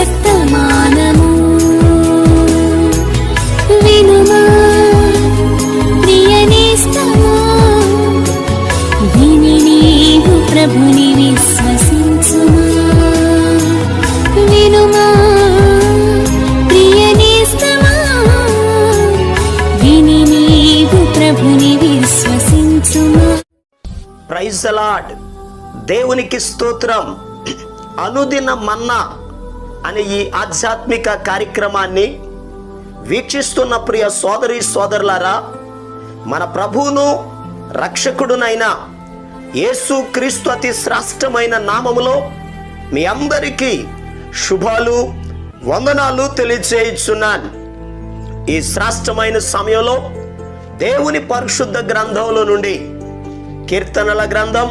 వర్తమానము వినుమా ప్రియ నేస్తమా, విని నీవు ప్రభుని విశ్వసించుమా. వినుమా ప్రియ నేస్తమా, విని నీవు ప్రభుని విశ్వసించుమా. Praise the lord. దేవునికి స్తోత్రం. అనుదిన మన్నా అనే ఈ ఆధ్యాత్మిక కార్యక్రమాన్ని వీక్షిస్తున్న ప్రియ సోదరి సోదరులారా, మన ప్రభువును రక్షకుడునైన యేసు క్రీస్తు అతి శ్రేష్టమైన నామములో మీ అందరికీ శుభాలు వందనాలు తెలియజేయుచున్నాను. ఈ శ్రేష్టమైన సమయంలో దేవుని పరిశుద్ధ గ్రంథంలో నుండి కీర్తనల గ్రంథం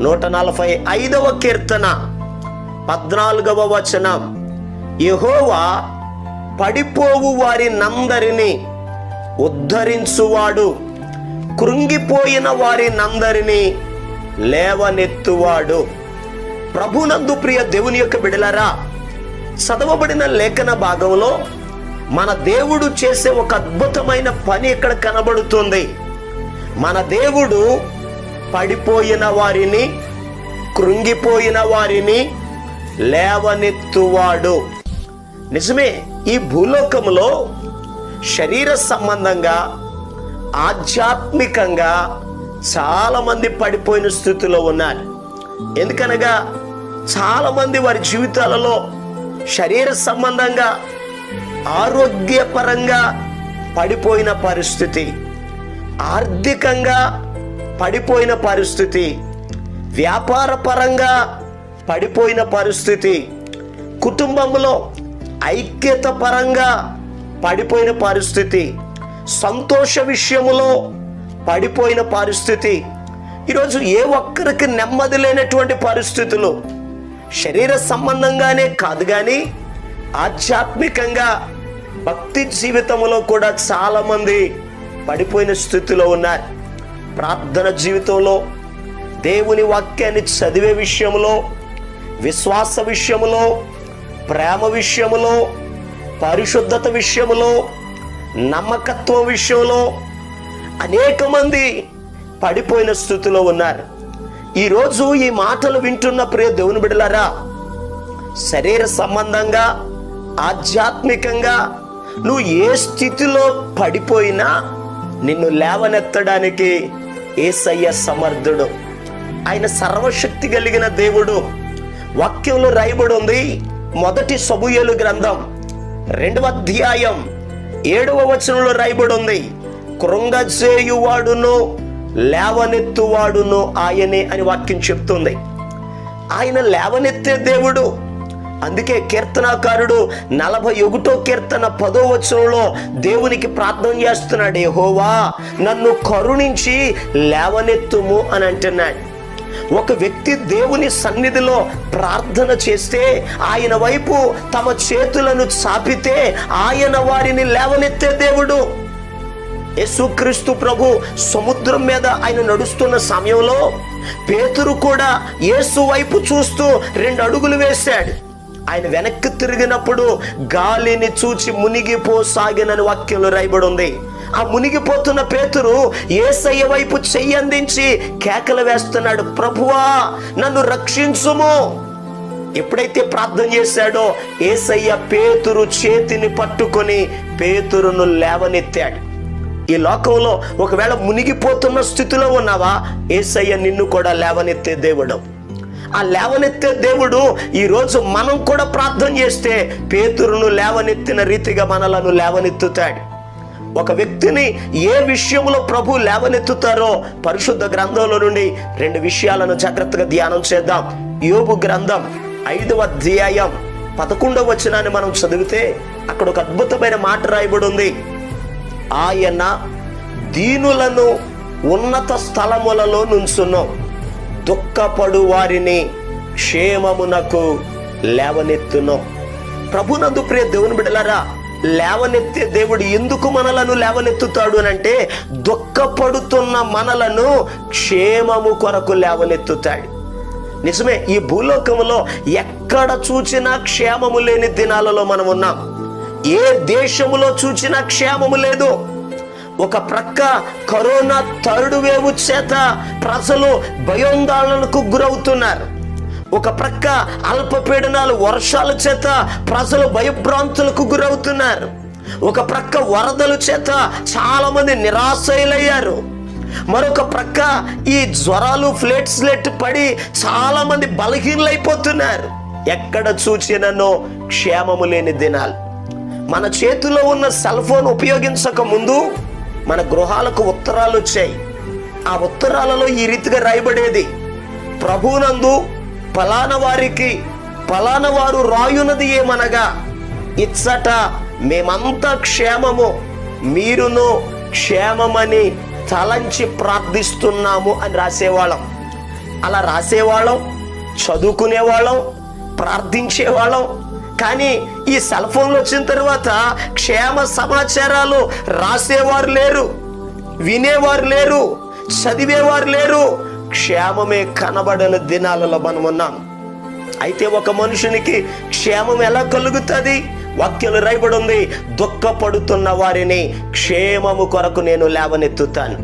145వ కీర్తన 14వ వచనం, యెహోవా పడిపోవు వారినందరినీ ఉద్ధరించువాడు, కృంగిపోయిన వారినందరినీ లేవనెత్తువాడు. ప్రభునందు ప్రియ దేవుని యొక్క బిడలారా, చదవబడిన లేఖన భాగంలో మన దేవుడు చేసే ఒక అద్భుతమైన పని ఇక్కడ కనబడుతుంది. మన దేవుడు పడిపోయిన వారిని, కృంగిపోయిన వారిని లేవనెత్తువాడు. నిజమే, ఈ భూలోకంలో శరీర సంబంధంగా ఆధ్యాత్మికంగా చాలా మంది పడిపోయిన స్థితిలో ఉన్నారు. ఎందుకనగా చాలా మంది వారి జీవితాలలో శరీర సంబంధంగా ఆరోగ్యపరంగా పడిపోయిన పరిస్థితి, ఆర్థికంగా పడిపోయిన పరిస్థితి, వ్యాపార పరంగా పడిపోయిన పరిస్థితి, కుటుంబంలో ఐక్యత పరంగా పడిపోయిన పరిస్థితి, సంతోష విషయములో పడిపోయిన పరిస్థితి. ఈరోజు ఏ ఒక్కరికి నెమ్మది లేనటువంటి పరిస్థితులు, శరీర సంబంధంగానే కాదు కానీ ఆధ్యాత్మికంగా భక్తి జీవితంలో కూడా చాలా మంది పడిపోయిన స్థితిలో ఉన్నారు. ప్రార్థన జీవితంలో, దేవుని వాక్యాన్ని చదివే విషయంలో, విశ్వాస విషయములో, ప్రేమ విషయములో, పరిశుద్ధత విషయములో, నమ్మకత్వం విషయంలో అనేక మంది పడిపోయిన స్థితిలో ఉన్నారు. ఈరోజు ఈ మాటలు వింటున్న ప్రియ దేవుని బిడ్డలారా, శరీర సంబంధంగా ఆధ్యాత్మికంగా నువ్వు ఏ స్థితిలో పడిపోయినా నిన్ను లేవనెత్తడానికి యేసయ్య సమర్థుడు. ఆయన సర్వశక్తి కలిగిన దేవుడు. వాక్యంలో రాయబడి ఉంది, మొదటి సమూయేలు గ్రంథం 2వ అధ్యాయం 7వ వచనంలో రాయబడి ఉంది, కృంగజేయువాడును లేవనెత్తువాడును ఆయనే అని వాక్యం చెప్తుంది. ఆయన లేవనెత్తే దేవుడు. అందుకే కీర్తనాకారుడు 41వ కీర్తన 10వ వచనంలో దేవునికి ప్రార్థన చేస్తున్నాడు, యెహోవా నన్ను కరుణించి లేవనెత్తుము అని అంటున్నాడు. ఒక వ్యక్తి దేవుని సన్నిధిలో ప్రార్థన చేస్తే, ఆయన వైపు తమ చేతులను చాపితే ఆయన వారిని లేవనెత్తే దేవుడు. యేసుక్రీస్తు ప్రభు సముద్రం మీద ఆయన నడుస్తున్న సమయంలో పేతురు కూడా యేసు వైపు చూస్తూ 2 అడుగులు వేశాడు. ఆయన వెనక్కి తిరిగినప్పుడు గాలిని చూచి మునిగిపోసాగినని వాక్యంలో రాయబడి ఉంది. ఆ మునిగిపోతున్న పేతురు యేసయ్య వైపు చెయ్యి అందించి కేకలు వేస్తున్నాడు, ప్రభువా నన్ను రక్షించుము. ఎప్పుడైతే ప్రార్థన చేశాడో యేసయ్య పేతురు చేతిని పట్టుకొని పేతురును లేవనెత్తాడు. ఈ లోకంలో ఒకవేళ మునిగిపోతున్న స్థితిలో ఉన్నావా, యేసయ్య నిన్ను కూడా లేవనెత్తే దేవుడు. ఆ లేవనెత్తే దేవుడు ఈరోజు మనం కూడా ప్రార్థన చేస్తే పేతురును లేవనెత్తిన రీతిగా మనలను లేవనెత్తుతాడు. ఒక వ్యక్తిని ఏ విషయంలో ప్రభు లేవనెత్తుతారో పరిశుద్ధ గ్రంథంలో నుండి 2 విషయాలను జాగ్రత్తగా ధ్యానం చేద్దాం. యోబు గ్రంథం 5వ అధ్యాయం 11వ వచనాన్ని మనం చదివితే అక్కడ ఒక అద్భుతమైన మాట రాయబడి ఉంది, ఆయన దీనులను ఉన్నత స్థలములలో నుంచును, దుఃఖపడు వారిని క్షేమమునకు లేవనెత్తును. ప్రభునందు ప్రియ దేవుని బిడ్డలారా, లేవనెత్తే దేవుడు ఎందుకు మనలను లేవనెత్తుతాడు అని అంటే, దుఃఖపడుతున్న మనలను క్షేమము కొరకు లేవనెత్తుతాడు. నిజమే, ఈ భూలోకములో ఎక్కడ చూసినా క్షేమము లేని దినాలలో మనం ఉన్నాం. ఏ దేశములో చూసినా క్షేమము లేదు. ఒక ప్రక్క కరోనా థర్డ్ వేవ్ చేత ప్రజలు భయోందోళనకు గురవుతున్నారు. ఒక ప్రక్క అల్పపీడనాలు వర్షాల చేత ప్రజలు భయభ్రాంతులకు గురవుతున్నారు. ఒక ప్రక్క వరదల చేత చాలా మంది నిరాశలయ్యారు. మరొక ప్రక్క ఈ జ్వరాలు ఫ్లేట్స్లెట్ పడి చాలా మంది బలహీనలైపోతున్నారు. ఎక్కడ చూసిననో క్షేమము లేని దినాలు. మన చేతిలో ఉన్న సెల్ ఫోన్ ఉపయోగించక ముందు మన గృహాలకు ఉత్తరాలు వచ్చాయి. ఆ ఉత్తరాలలో ఈ రీతిగా రాయబడేది: ప్రభువునందు ఫలానా వారికి ఫలానా వారు రాయునది ఏమనగా, ఇచ్చట మేమంతా క్షేమము, మీరును క్షేమమని తలంచి ప్రార్థిస్తున్నాము అని రాసేవాళ్ళం. అలా రాసేవాళ్ళం, చదువుకునేవాళ్ళం, ప్రార్థించేవాళ్ళం. కానీ ఈ సెల్ ఫోన్లు వచ్చిన తర్వాత క్షేమ సమాచారాలు రాసేవారు లేరు, వినేవారు లేరు, చదివేవారు లేరు. క్షేమమే కనబడని దినాలలో మనం ఉన్నాం. అయితే ఒక మనుషునికి క్షేమం ఎలా కలుగుతుంది? వాక్యాలు రాయబడి ఉంది: దుఃఖపడుతున్న వారిని క్షేమము కొరకు నేను లేవనెత్తుతాను.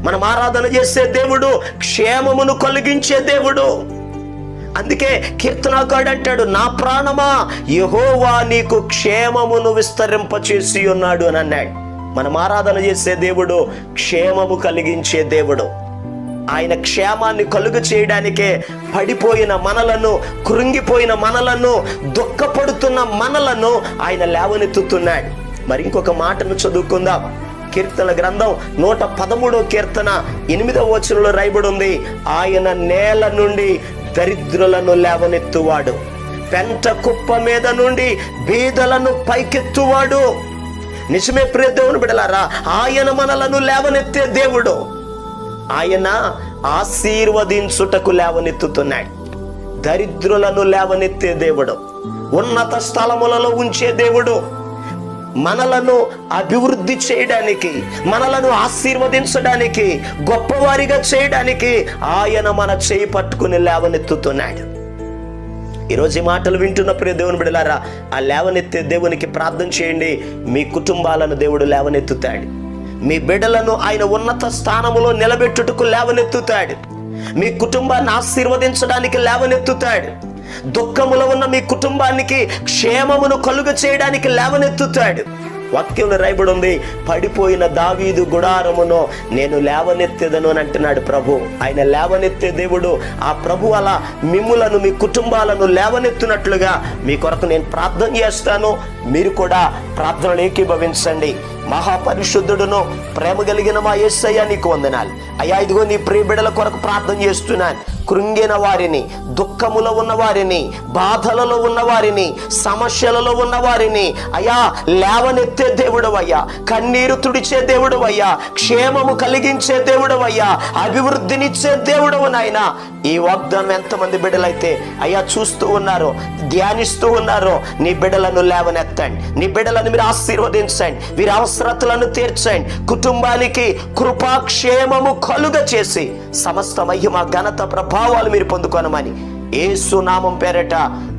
మనం ఆరాధన చేసే దేవుడు క్షేమమును కలిగించే దేవుడు. అందుకే కీర్తనకారుడు అంటాడు, నా ప్రాణమా యెహోవా నీకు క్షేమమును విస్తరింపచేసి ఉన్నాడు అని అన్నాడు. మనం ఆరాధన చేసే దేవుడు క్షేమము కలిగించే దేవుడు. ఆయన క్షేమాన్ని కలుగు చేయడానికే పడిపోయిన మనలను, కృంగిపోయిన మనలను, దుఃఖపడుతున్న మనలను ఆయన లేవనెత్తుతున్నాడు. మరి ఇంకొక మాటను చదువుకుందాం. కీర్తన గ్రంథం 113వ కీర్తన 8వ వచనంలో రాయబడి ఉంది: ఆయన నేల నుండి దరిద్రులను లేవనెత్తువాడు, పెంట కుప్ప మీద నుండి బీదలను పైకెత్తువాడు. నిజమే ప్రియ దేవుని బిడ్డలారా, ఆయన మనలను లేవనెత్తే దేవుడు. ఆయన ఆశీర్వదించుటకు లేవనెత్తుతున్నాడు. దరిద్రులను లేవనెత్తే దేవుడు, ఉన్నత స్థలములలో ఉంచే దేవుడు, మనలను అభివృద్ధి చేయడానికి, మనలను ఆశీర్వదించడానికి, గొప్పవారిగా చేయడానికి ఆయన మన చేయి పట్టుకుని లేవనెత్తుతున్నాడు. ఈరోజు ఈ మాటలు వింటున్న ప్రియ దేవుని బిడ్డలారా, ఆ లేవనెత్తే దేవునికి ప్రార్థన చేయండి. మీ కుటుంబాలను దేవుడు లేవనెత్తుతాడు. మీ బిడ్డలను ఆయన ఉన్నత స్థానములో నిలబెట్టుటకు లేవనెత్తుతాడు. మీ కుటుంబాన్ని ఆశీర్వదించడానికి లేవనెత్తుతాడు. దుఃఖములో ఉన్న మీ కుటుంబానికి క్షేమమును కలుగ చేయడానికి లేవనెత్తుతాడు. వాక్యంలో రాయబడి ఉంది: పడిపోయిన దావీదు గుడారమును నేను లేవనెత్తెదను అని అంటున్నాడు ప్రభు. ఆయన లేవనెత్తే దేవుడు. ఆ ప్రభు అలా మిమ్ములను, మీ కుటుంబాలను లేవనెత్తునట్లుగా మీ కొరకు నేను ప్రార్థన చేస్తాను. మీరు కూడా ప్రార్థనలు ఏకీభవించండి. మహాపరిశుద్ధుడును ప్రేమ కలిగిన మా యేసయ్య నీకు వందనాలు అయ్యా. ఇదిగో నీ ప్రియ బిడ్డల కొరకు ప్రార్థన చేస్తున్నాను. కృంగిన వారిని, దుఃఖములో ఉన్న వారిని, బాధలలో ఉన్న వారిని, సమస్యలలో ఉన్న వారిని అయ్యా లేవనెత్తే దేవుడవయ్యా, కన్నీరు తుడిచే దేవుడవయ్యా, క్షేమము కలిగించే దేవుడవయ్యా, అభివృద్ధినిచ్చే దేవుడవు నాయనా. ఈ వాగ్దానం ఎంతమంది బిడ్డలైతే అయ్యా చూస్తూ ఉన్నారో, ధ్యానిస్తూ ఉన్నారో, నీ బిడ్డలను లేవనెత్తండి. నీ బిడ్డలను మీరు ఆశీర్వదించండి. వీరి అవసరతలను తీర్చండి. కుటుంబానికి కృపాక్షేమము కలుగ చేసి సమస్త మహిమ, ఘనత, ప్రభావాలు మీరు పొందుకొనమని యేసు నామం పేరట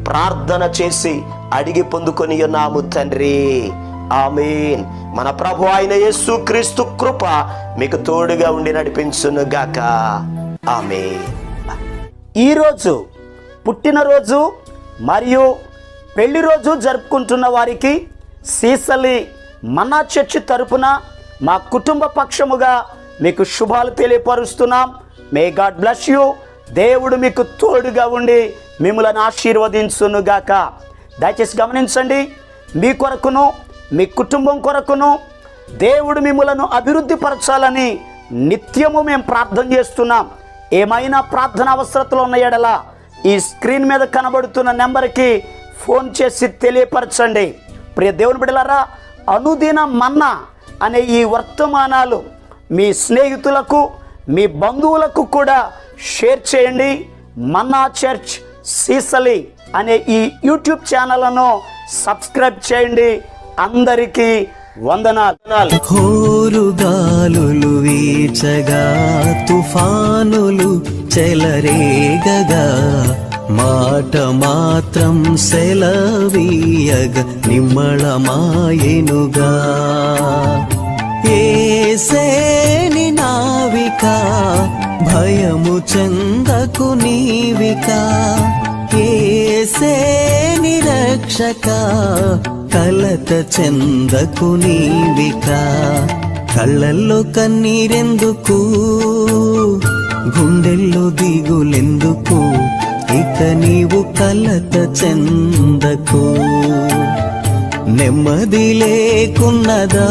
ప్రార్థన చేసి అడిగి పొందుకొని ఉన్నాము తండ్రి. ఆమేన్. మన ప్రభు అయిన యేసు క్రీస్తు కృప మీకు తోడుగా ఉండి నడిపించును గాక. ఆమేన్. ఈరోజు పుట్టినరోజు మరియు పెళ్లి రోజు జరుపుకుంటున్న వారికి సీసలి మన్నా చర్చి తరపున మా కుటుంబ పక్షముగా మీకు శుభాలు తెలియపరుస్తున్నాం. May God bless you. దేవుడు మీకు తోడుగా ఉండి మిమ్మల్ని ఆశీర్వదించునుగాక. దయచేసి గమనించండి, మీ కొరకును మీ కుటుంబం కొరకును దేవుడు మిమ్మలను అభివృద్ధి పరచాలని నిత్యము మేము ప్రార్థన చేస్తున్నాం. ఏమైనా ప్రార్థన అవసరతలు ఉన్న యెడల ఈ స్క్రీన్ మీద కనబడుతున్న నెంబర్కి ఫోన్ చేసి తెలియపరచండి. ప్రియ దేవుని బిడ్డలారా, అనుదిన మన్నా అనే ఈ వర్తమానాలు మీ స్నేహితులకు, మీ బంధువులకు కూడా షేర్ చేయండి. మన్నా చర్చ్ సీసలి అనే ఈ యూట్యూబ్ ఛానల్ను సబ్స్క్రైబ్ చేయండి. అందరికీ వందనాలు. హోరుగాలులు వీచగా తుఫానులు చెలరేగగా మాట మాత్రం సెలవీయగ నిమ్మళమాయెనుగా. యేసేని నావిక భయము చెందకు నీవిక, యేసేని రక్షక కలత చెందకు నీవిక. కళ్ళల్లో కన్నీరెందుకు, గుండెల్లో దిగులెందుకు, ఇక నీవు కలత చెందకు. నెమ్మది లేకున్నదా